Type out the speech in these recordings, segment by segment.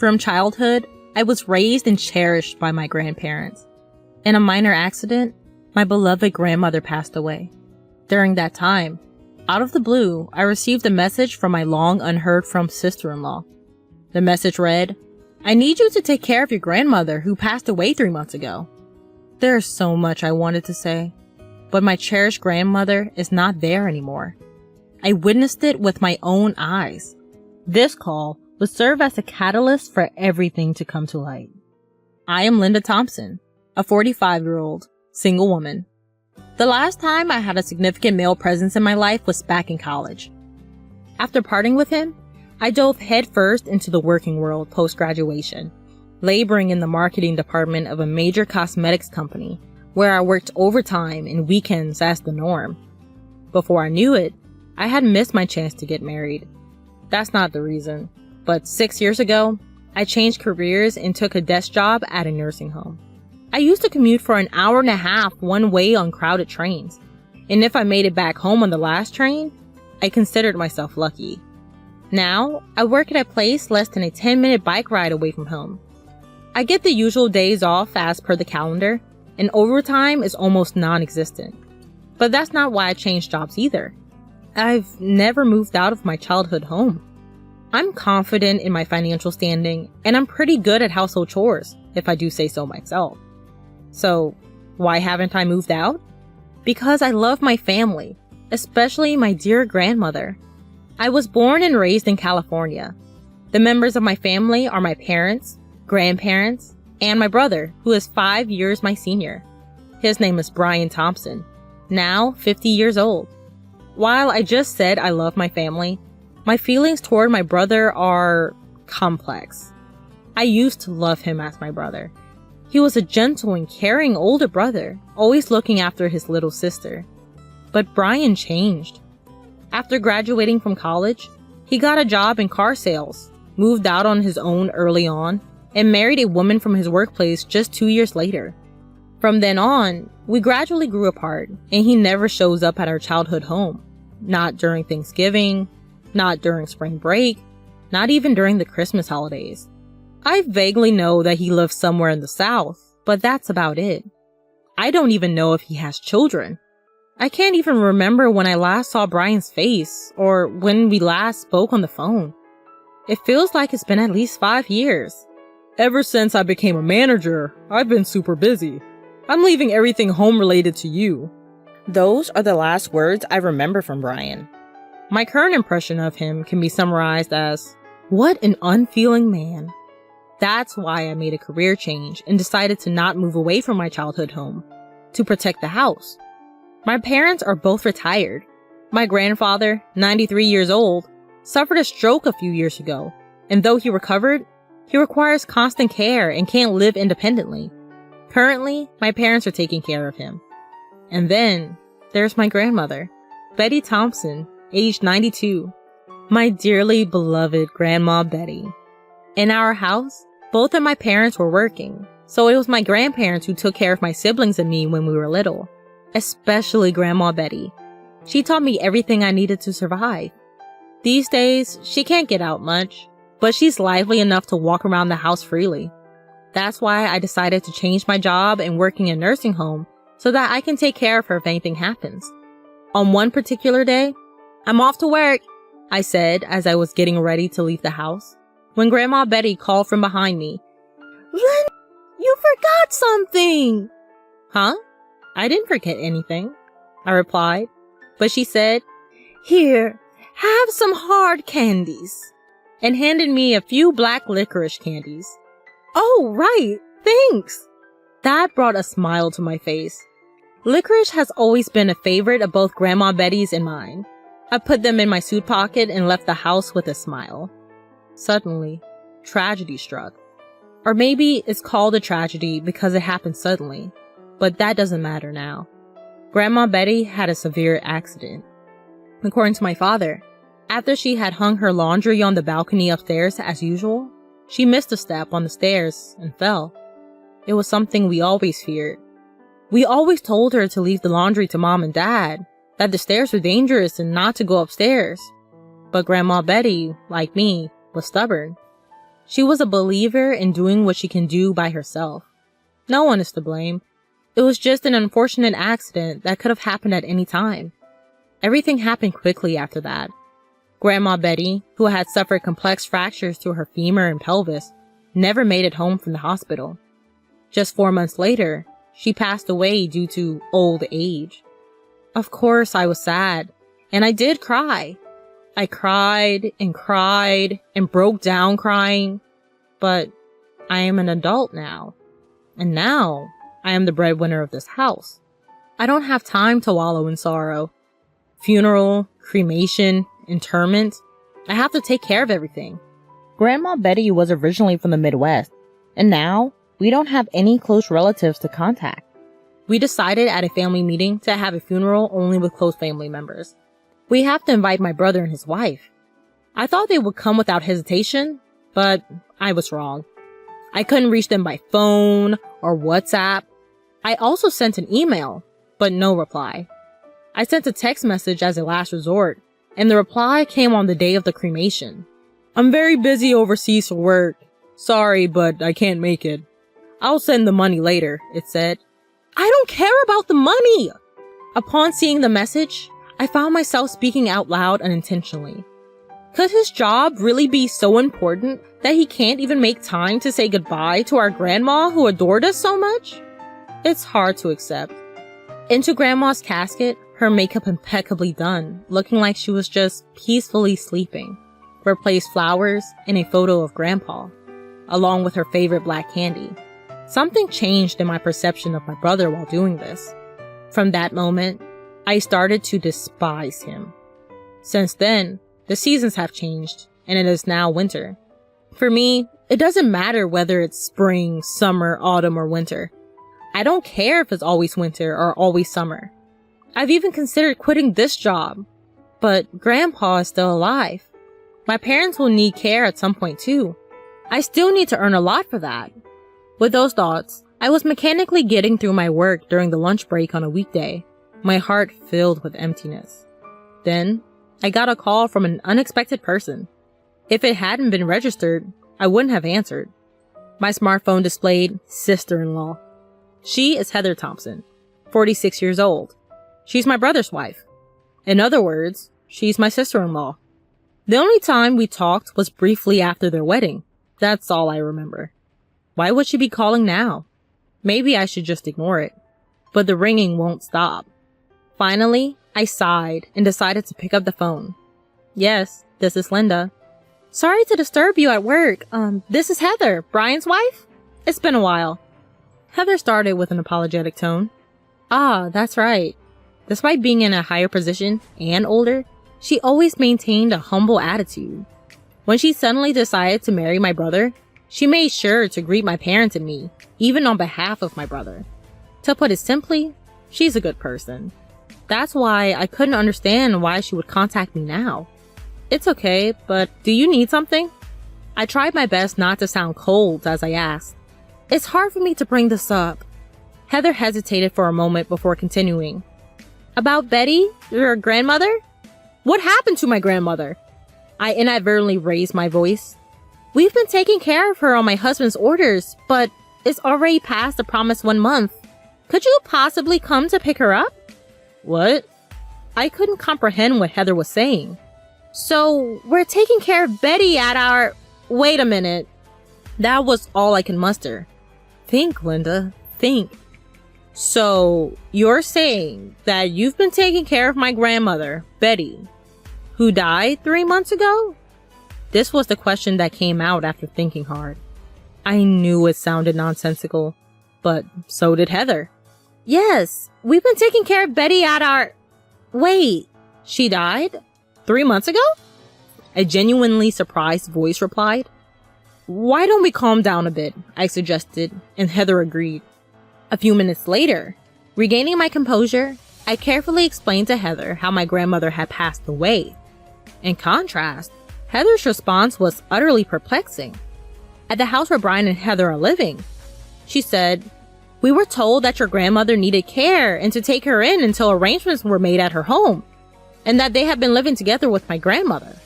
From childhood, I was raised and cherished by my grandparents. In a minor accident, my beloved grandmother passed away. During that time, out of the blue, I received a message from my long unheard from sister-in-law. The message read, "I need you to take care of your grandmother who passed away 3 months ago." There is so much I wanted to say, but my cherished grandmother is not there anymore. I witnessed it with my own eyes. This call would serve as a catalyst for everything to come to light. I am Linda Thompson, a 45-year-old single woman. The last time I had a significant male presence in my life was back in college. After parting with him, I dove headfirst into the working world post-graduation, laboring in the marketing department of a major cosmetics company, where I worked overtime and weekends as the norm. Before I knew it, I had missed my chance to get married. That's not the reason, but 6 years ago, I changed careers and took a desk job at a nursing home. I used to commute for an hour and a half one way on crowded trains, and if I made it back home on the last train, I considered myself lucky. Now, I work at a place less than a 10-minute bike ride away from home. I get the usual days off as per the calendar, and overtime is almost non-existent. But that's not why I changed jobs either. I've never moved out of my childhood home. I'm confident in my financial standing, and I'm pretty good at household chores, if I do say so myself. So, why haven't I moved out? Because I love my family, especially my dear grandmother. I was born and raised in California. The members of my family are my parents, grandparents, and my brother, who is 5 years my senior. His name is Brian Thompson, now 50 years old. While I just said I love my family, my feelings toward my brother are complex. I used to love him as my brother. He was a gentle and caring older brother, always looking after his little sister. But Brian changed. After graduating from college, he got a job in car sales, moved out on his own early on, and married a woman from his workplace just 2 years later. From then on, we gradually grew apart, and he never shows up at our childhood home. Not during Thanksgiving, not during spring break, not even during the Christmas holidays. I vaguely know that he lives somewhere in the South, but that's about it. I don't even know if he has children. I can't even remember when I last saw Brian's face, or when we last spoke on the phone. It feels like it's been at least 5 years. Ever since I became a manager, I've been super busy. I'm leaving everything home related to you. Those are the last words I remember from Brian. My current impression of him can be summarized as, what an unfeeling man. That's why I made a career change and decided to not move away from my childhood home, to protect the house. My parents are both retired. My grandfather, 93 years old, suffered a stroke a few years ago, and though he recovered, he requires constant care and can't live independently. Currently, my parents are taking care of him. And then, there's my grandmother, Betty Thompson, aged 92. My dearly beloved Grandma Betty. In our house, both of my parents were working, so it was my grandparents who took care of my siblings and me when we were little. Especially Grandma Betty. She taught me everything I needed to survive. These days, she can't get out much, but she's lively enough to walk around the house freely. That's why I decided to change my job and working in a nursing home so that I can take care of her if anything happens. On one particular day, "I'm off to work," I said as I was getting ready to leave the house, when Grandma Betty called from behind me. "Lynn, you forgot something!" "Huh? I didn't forget anything," I replied, but she said, "Here, have some hard candies," and handed me a few black licorice candies. "Oh, right, thanks." That brought a smile to my face. Licorice has always been a favorite of both Grandma Betty's and mine. I put them in my suit pocket and left the house with a smile. Suddenly, tragedy struck. Or maybe it's called a tragedy because it happened suddenly, but that doesn't matter now. Grandma Betty had a severe accident. According to my father, after she had hung her laundry on the balcony upstairs as usual, she missed a step on the stairs and fell. It was something we always feared. We always told her to leave the laundry to Mom and Dad, that the stairs were dangerous and not to go upstairs. But Grandma Betty, like me, was stubborn. She was a believer in doing what she can do by herself. No one is to blame. It was just an unfortunate accident that could have happened at any time. Everything happened quickly after that. Grandma Betty, who had suffered complex fractures to her femur and pelvis, never made it home from the hospital. Just 4 months later, she passed away due to old age. Of course, I was sad, and I did cry. I cried and broke down crying, but I am an adult now, and now I am the breadwinner of this house. I don't have time to wallow in sorrow. Funeral, cremation, interment, I have to take care of everything. Grandma Betty was originally from the Midwest, and now we don't have any close relatives to contact. We decided at a family meeting to have a funeral only with close family members. We have to invite my brother and his wife. I thought they would come without hesitation, but I was wrong. I couldn't reach them by phone or WhatsApp. I also sent an email, but no reply. I sent a text message as a last resort, and the reply came on the day of the cremation. I'm very busy overseas for work. Sorry, but I can't make it. I'll send the money later, it said. I don't care about the money! Upon seeing the message, I found myself speaking out loud unintentionally. Could his job really be so important that he can't even make time to say goodbye to our grandma who adored us so much? It's hard to accept. Into Grandma's casket, her makeup impeccably done, looking like she was just peacefully sleeping, were placed flowers and a photo of Grandpa, along with her favorite black candy. Something changed in my perception of my brother while doing this. From that moment, I started to despise him. Since then, the seasons have changed, and it is now winter. For me, it doesn't matter whether it's spring, summer, autumn, or winter. I don't care if it's always winter or always summer. I've even considered quitting this job, but Grandpa is still alive. My parents will need care at some point too. I still need to earn a lot for that. With those thoughts, I was mechanically getting through my work during the lunch break on a weekday, my heart filled with emptiness. Then, I got a call from an unexpected person. If it hadn't been registered, I wouldn't have answered. My smartphone displayed sister-in-law. She is Heather Thompson, 46 years old. She's my brother's wife. In other words, she's my sister-in-law. The only time we talked was briefly after their wedding. That's all I remember. Why would she be calling now? Maybe I should just ignore it. But the ringing won't stop. Finally, I sighed and decided to pick up the phone. Yes, this is Linda. Sorry to disturb you at work. This is Heather, Brian's wife? It's been a while. Heather started with an apologetic tone. Ah, that's right. Despite being in a higher position and older, she always maintained a humble attitude. When she suddenly decided to marry my brother, she made sure to greet my parents and me, even on behalf of my brother. To put it simply, she's a good person. That's why I couldn't understand why she would contact me now. It's okay, but do you need something? I tried my best not to sound cold as I asked. It's hard for me to bring this up. Heather hesitated for a moment before continuing. About Betty, your grandmother? What happened to my grandmother? I inadvertently raised my voice. We've been taking care of her on my husband's orders, but it's already past the promised 1 month. Could you possibly come to pick her up? What? I couldn't comprehend what Heather was saying. So, we're taking care of Betty at our... Wait a minute. That was all I could muster. Think, Linda. Think. So, you're saying that you've been taking care of my grandmother, Betty, who died 3 months ago? This was the question that came out after thinking hard. I knew it sounded nonsensical, but so did Heather. Yes, we've been taking care of Betty at our... Wait, she died? 3 months ago? A genuinely surprised voice replied. Why don't we calm down a bit, I suggested, and Heather agreed. A few minutes later, regaining my composure, I carefully explained to Heather how my grandmother had passed away. In contrast, Heather's response was utterly perplexing. At the house where Brian and Heather are living, she said, we were told that your grandmother needed care and to take her in until arrangements were made at her home, and that they had been living together with my grandmother.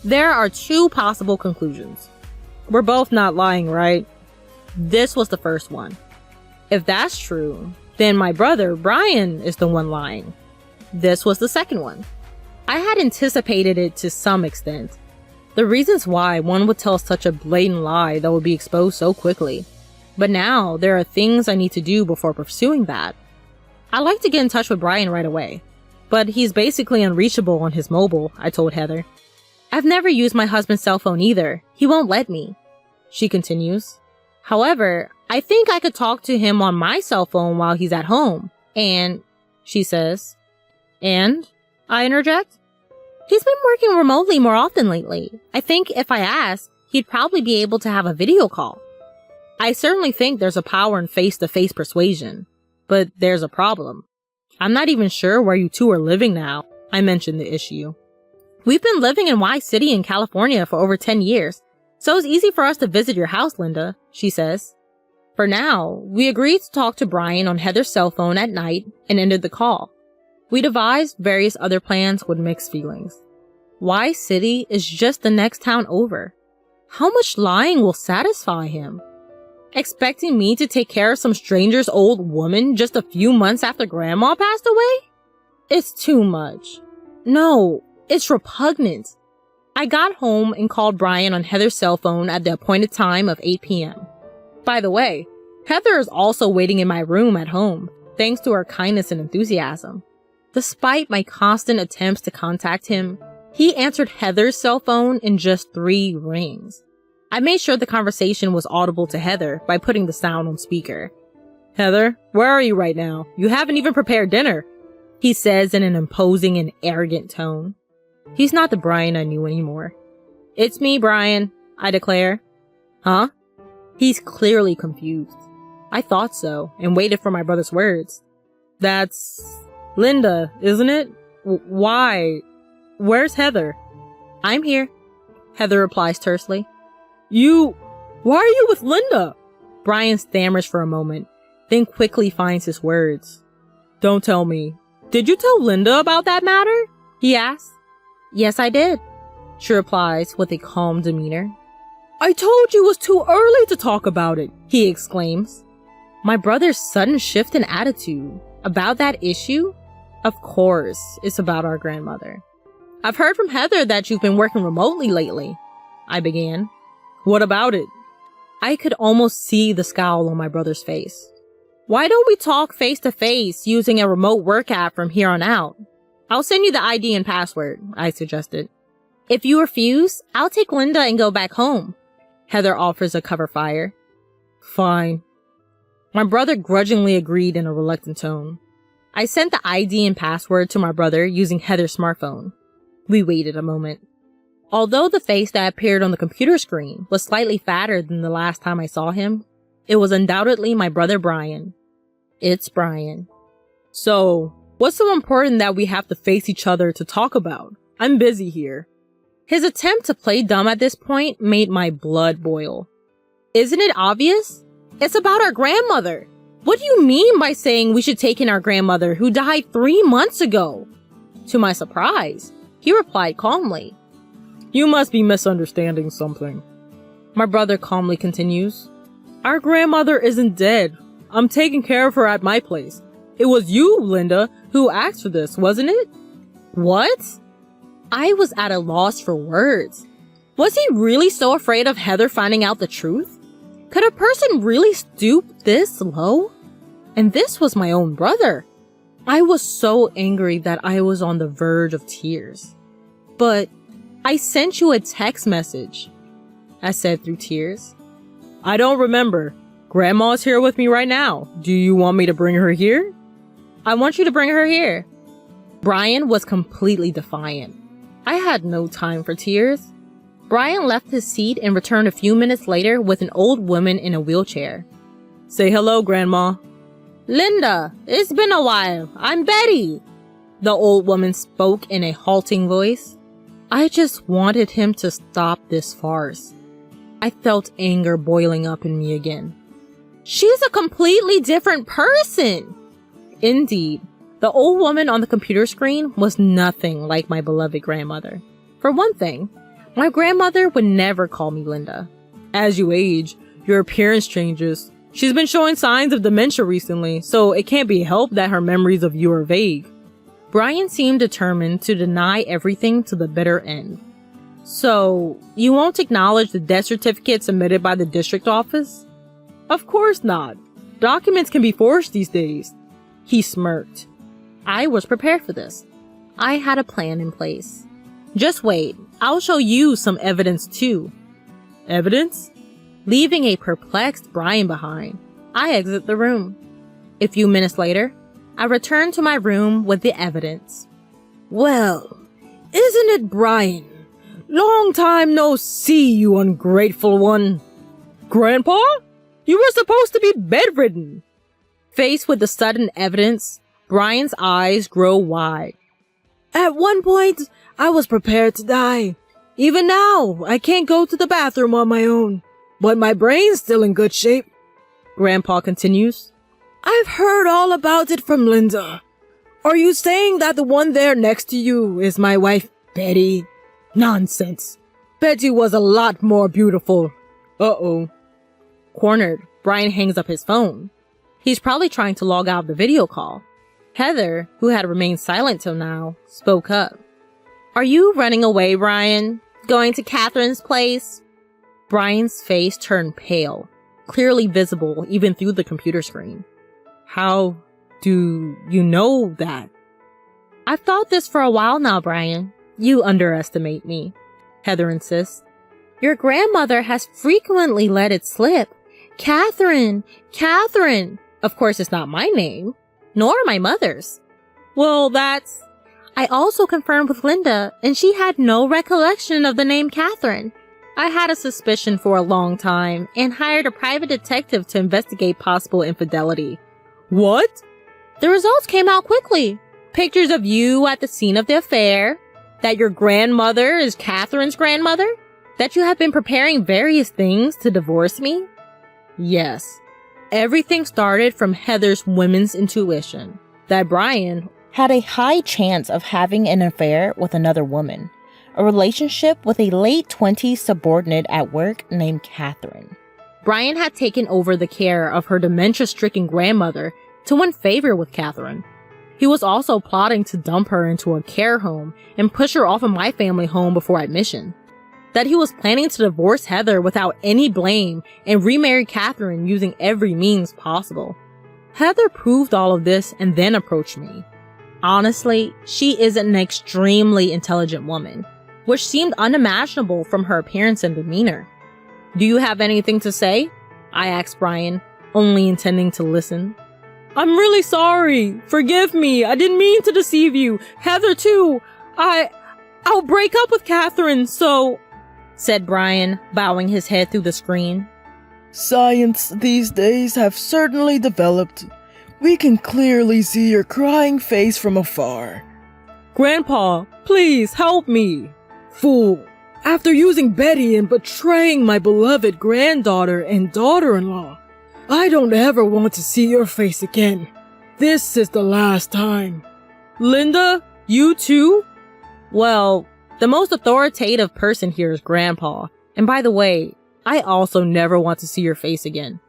There are two possible conclusions. We're both not lying, right? This was the first one. If that's true, then my brother, Brian, is the one lying. This was the second one. I had anticipated it to some extent. The reasons why one would tell such a blatant lie that would be exposed so quickly. But now, there are things I need to do before pursuing that. I'd like to get in touch with Brian right away. But he's basically unreachable on his mobile, I told Heather. I've never used my husband's cell phone either. He won't let me. She continues. However, I think I could talk to him on my cell phone while he's at home. And, she says. And? I interject. He's been working remotely more often lately. I think if I asked, he'd probably be able to have a video call. I certainly think there's a power in face-to-face persuasion. But there's a problem. I'm not even sure where you two are living now. I mentioned the issue. We've been living in Y City in California for over 10 years, so it's easy for us to visit your house, Linda, she says. For now, we agreed to talk to Brian on Heather's cell phone at night and ended the call. We devised various other plans with mixed feelings. Y City is just the next town over. How much lying will satisfy him? Expecting me to take care of some stranger's old woman just a few months after Grandma passed away? It's too much. No, it's repugnant. I got home and called Brian on Heather's cell phone at the appointed time of 8 p.m. By the way, Heather is also waiting in my room at home, thanks to her kindness and enthusiasm. Despite my constant attempts to contact him, he answered Heather's cell phone in just 3 rings. I made sure the conversation was audible to Heather by putting the sound on speaker. Heather, where are you right now? You haven't even prepared dinner, he says in an imposing and arrogant tone. He's not the Brian I knew anymore. It's me, Brian, I declare. Huh? He's clearly confused. I thought so, and waited for my brother's words. That's Linda, isn't it? Why? Where's Heather? I'm here, Heather replies tersely. Why are you with Linda? Brian stammers for a moment, then quickly finds his words. Don't tell me. Did you tell Linda about that matter? He asks. Yes, I did, she replies with a calm demeanor. I told you it was too early to talk about it, he exclaims. My brother's sudden shift in attitude about that issue? Of course, it's about our grandmother. I've heard from Heather that you've been working remotely lately, I began. What about it? I could almost see the scowl on my brother's face. Why don't we talk face to face using a remote work app from here on out? I'll send you the ID and password, I suggested. If you refuse, I'll take Linda and go back home. Heather offers a cover fire. Fine. My brother grudgingly agreed in a reluctant tone. I sent the ID and password to my brother using Heather's smartphone. We waited a moment. Although the face that appeared on the computer screen was slightly fatter than the last time I saw him, it was undoubtedly my brother Brian. It's Brian. So, what's so important that we have to face each other to talk about? I'm busy here. His attempt to play dumb at this point made my blood boil. Isn't it obvious? It's about our grandmother. What do you mean by saying we should take in our grandmother who died 3 months ago? To my surprise, he replied calmly. You must be misunderstanding something. My brother calmly continues. Our grandmother isn't dead. I'm taking care of her at my place. It was you, Linda, who asked for this, wasn't it? What? I was at a loss for words. Was he really so afraid of Heather finding out the truth? Could a person really stoop this low? And this was my own brother. I was so angry that I was on the verge of tears. But I sent you a text message, I said through tears. I don't remember. Grandma's here with me right now. Do you want me to bring her here? I want you to bring her here. Brian was completely defiant. I had no time for tears. Brian left his seat and returned a few minutes later with an old woman in a wheelchair. Say hello, Grandma. Linda, it's been a while. I'm Betty. The old woman spoke in a halting voice. I just wanted him to stop this farce. I felt anger boiling up in me again. She's a completely different person. Indeed, the old woman on the computer screen was nothing like my beloved grandmother. For one thing, my grandmother would never call me Linda. As you age, your appearance changes. She's been showing signs of dementia recently, so it can't be helped that her memories of you are vague. Brian seemed determined to deny everything to the bitter end. So, you won't acknowledge the death certificate submitted by the district office? Of course not. Documents can be forged these days. He smirked. I was prepared for this. I had a plan in place. Just wait, I'll show you some evidence too. Evidence? Leaving a perplexed Brian behind, I exit the room. A few minutes later, I return to my room with the evidence. Well, isn't it Brian? Long time no see, you ungrateful one. Grandpa? You were supposed to be bedridden. Faced with the sudden evidence, Brian's eyes grow wide. At one point, I was prepared to die. Even now, I can't go to the bathroom on my own. But my brain's still in good shape. Grandpa continues. I've heard all about it from Linda. Are you saying that the one there next to you is my wife, Betty? Nonsense. Betty was a lot more beautiful. Uh-oh. Cornered, Brian hangs up his phone. He's probably trying to log out of the video call. Heather, who had remained silent till now, spoke up. Are you running away, Brian? Going to Catherine's place? Brian's face turned pale, clearly visible even through the computer screen. How do you know that? I've thought this for a while now, Brian. You underestimate me, Heather insists. Your grandmother has frequently let it slip. Catherine! Catherine! Of course, it's not my name, nor my mother's. Well, that's... I also confirmed with Linda, and she had no recollection of the name Catherine. I had a suspicion for a long time, and hired a private detective to investigate possible infidelity. What? The results came out quickly. Pictures of you at the scene of the affair, that your grandmother is Catherine's grandmother, that you have been preparing various things to divorce me. Yes, everything started from Heather's women's intuition, that Brian had a high chance of having an affair with another woman, a relationship with a late 20s subordinate at work named Catherine. Brian had taken over the care of her dementia-stricken grandmother to win favor with Catherine. He was also plotting to dump her into a care home and push her off of my family home before admission. That he was planning to divorce Heather without any blame and remarry Catherine using every means possible. Heather proved all of this and then approached me. Honestly, she is an extremely intelligent woman, which seemed unimaginable from her appearance and demeanor. Do you have anything to say? I asked Brian, only intending to listen. I'm really sorry. Forgive me. I didn't mean to deceive you. Heather too. I'll break up with Catherine, so... said Brian, bowing his head through the screen. Science these days have certainly developed. We can clearly see your crying face from afar. Grandpa, please help me. Fool. After using Betty and betraying my beloved granddaughter and daughter-in-law, I don't ever want to see your face again. This is the last time. Linda, you too? Well, the most authoritative person here is Grandpa. And by the way, I also never want to see your face again.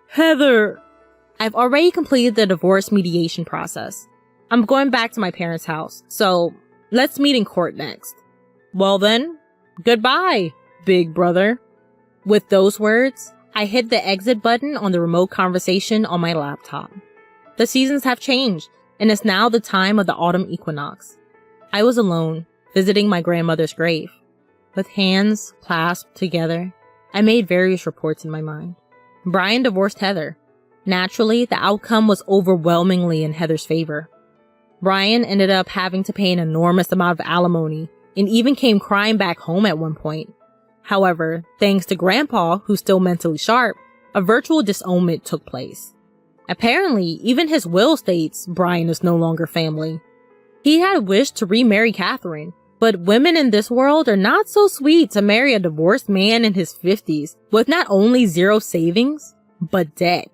Heather! I've already completed the divorce mediation process. I'm going back to my parents' house, so let's meet in court next. Well then, goodbye, big brother. With those words, I hit the exit button on the remote conversation on my laptop. The seasons have changed, and it's now the time of the autumn equinox. I was alone, visiting my grandmother's grave. With hands clasped together, I made various reports in my mind. Brian divorced Heather. Naturally, the outcome was overwhelmingly in Heather's favor. Brian ended up having to pay an enormous amount of alimony, and even came crying back home at one point. However, thanks to Grandpa, who's still mentally sharp, a virtual disownment took place. Apparently, even his will states Brian is no longer family. He had wished to remarry Catherine, but women in this world are not so sweet to marry a divorced man in his 50s with not only zero savings, but debt.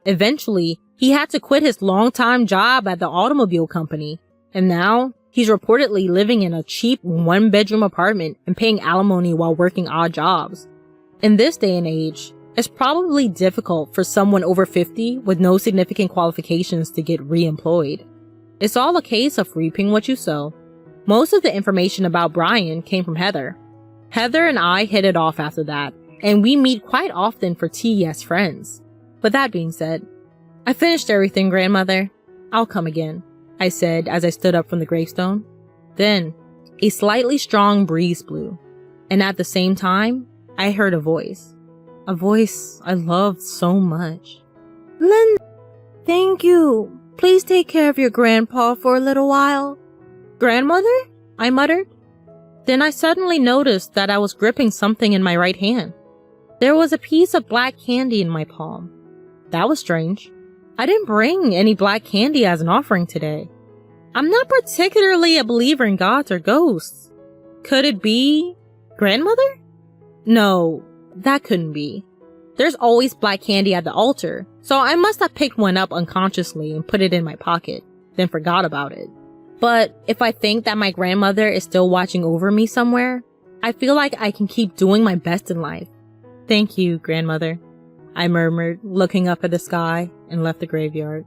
Eventually, he had to quit his longtime job at the automobile company, and now he's reportedly living in a cheap one-bedroom apartment and paying alimony while working odd jobs. In this day and age, it's probably difficult for someone over 50 with no significant qualifications to get re-employed. It's all a case of reaping what you sow. Most of the information about Brian came from Heather. Heather and I hit it off after that, and we meet quite often for tea as friends. But that being said, I finished everything, grandmother. I'll come again, I said as I stood up from the gravestone. Then, a slightly strong breeze blew, and at the same time, I heard a voice. A voice I loved so much. Lynn, thank you. Please take care of your grandpa for a little while. Grandmother? I muttered. Then I suddenly noticed that I was gripping something in my right hand. There was a piece of black candy in my palm. That was strange. I didn't bring any black candy as an offering today. I'm not particularly a believer in gods or ghosts. Could it be grandmother? No, that couldn't be. There's always black candy at the altar, so I must have picked one up unconsciously and put it in my pocket, then forgot about it. But if I think that my grandmother is still watching over me somewhere, I feel like I can keep doing my best in life. Thank you, grandmother, I murmured, looking up at the sky, and left the graveyard.